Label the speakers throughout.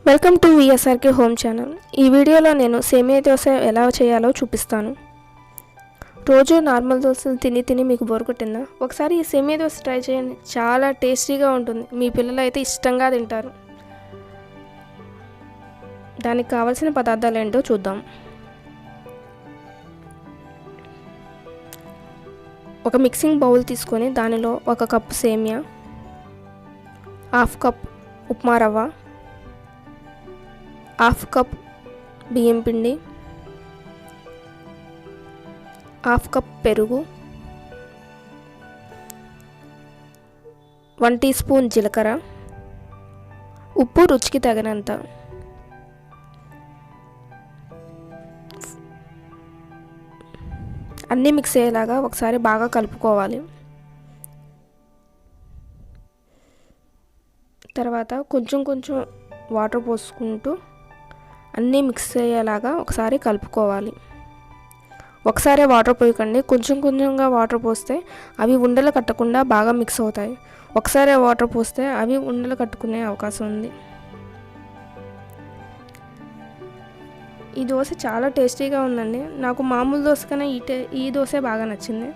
Speaker 1: Welcome to VSRK home channel. ఈ వీడియోలో నేను సేమియా దోశ ఎలా చేయాలో చూపిస్తాను. రోజు నార్మల్ దోశలు తిని తిని మీకు బోర్ కొట్టిందా? ఒకసారి ఈ సేమియా దోశ ట్రై చేయండి. చాలా టేస్టీగా ఉంటుంది. మీ పిల్లలు అయితే ఇష్టంగా తింటారు. దానికి కావాల్సిన పదార్థాలు ఏంటో చూద్దాం. ఒక మిక్సింగ్ బౌల్ తీసుకొని దానిలో 1 కప్పు సేమియా, 1/2 కప్ ఉప్మా రవ్వ, 1/2 కప్ బియ్యం పిండి, 1/2 కప్ పెరుగు, 1 టీ స్పూన్ జీలకర్ర, ఉప్పు రుచికి తగినంత, అన్నీ మిక్స్ అయ్యేలాగా ఒకసారి బాగా కలుపుకోవాలి. తర్వాత కొంచెం కొంచెం వాటర్ పోసుకుంటూ అన్నీ మిక్స్ అయ్యేలాగా ఒకసారి కలుపుకోవాలి. ఒకసారి వాటర్ పోయకండి, కొంచెం కొంచెంగా వాటర్ పోస్తే అవి ఉండలు కట్టకుండా బాగా మిక్స్ అవుతాయి. ఒకసారి వాటర్ పోస్తే అవి ఉండలు కట్టుకునే అవకాశం ఉంది. ఈ దోశ చాలా టేస్టీగా ఉందండి. నాకు మామూలు దోశ కన్నా ఈ దోశ బాగా నచ్చింది.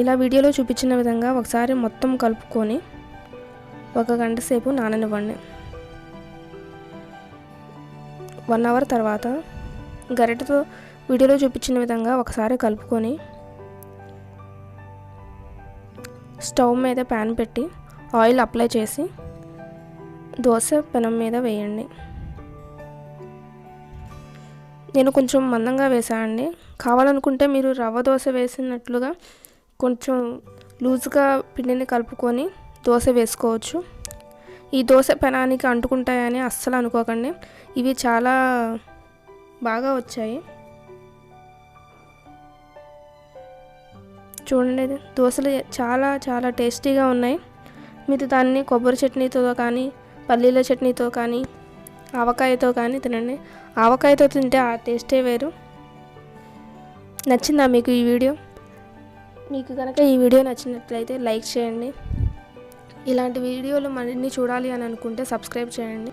Speaker 1: ఇలా వీడియోలో చూపించిన విధంగా ఒకసారి మొత్తం కలుపుకొని 1 గంట సేపు నాననివ్వండి. 1 అవర్ తర్వాత గరిటెతో వీడియోలో చూపించిన విధంగా ఒకసారి కలుపుకొని స్టవ్ మీద ప్యాన్ పెట్టి ఆయిల్ అప్లై చేసి దోశ పెనం మీద వేయండి. నేను కొంచెం మందంగా వేసానండి. కావాలనుకుంటే మీరు రవ్వ దోశ వేసినట్లుగా కొంచెం లూజ్గా పిండిని కలుపుకొని దోశ వేసుకోవచ్చు. ఈ దోశ పెనానికి అంటుకుంటాయని అస్సలు అనుకోకండి. ఇవి చాలా బాగా వచ్చాయి. చూడండి, దోశలు చాలా చాలా టేస్టీగా ఉన్నాయి. మీరు దాన్ని కొబ్బరి చట్నీతో కానీ, పల్లీల చట్నీతో కానీ, ఆవకాయతో కానీ తినండి. ఆవకాయతో తింటే ఆ టేస్టే వేరు. నచ్చిందా మీకు ఈ వీడియో? మీకు కనుక ఈ వీడియో నచ్చినట్లయితే లైక్ చేయండి. ఇలాంటి వీడియోలు మరిన్ని చూడాలి అని అనుకుంటే సబ్స్క్రైబ్ చేయండి.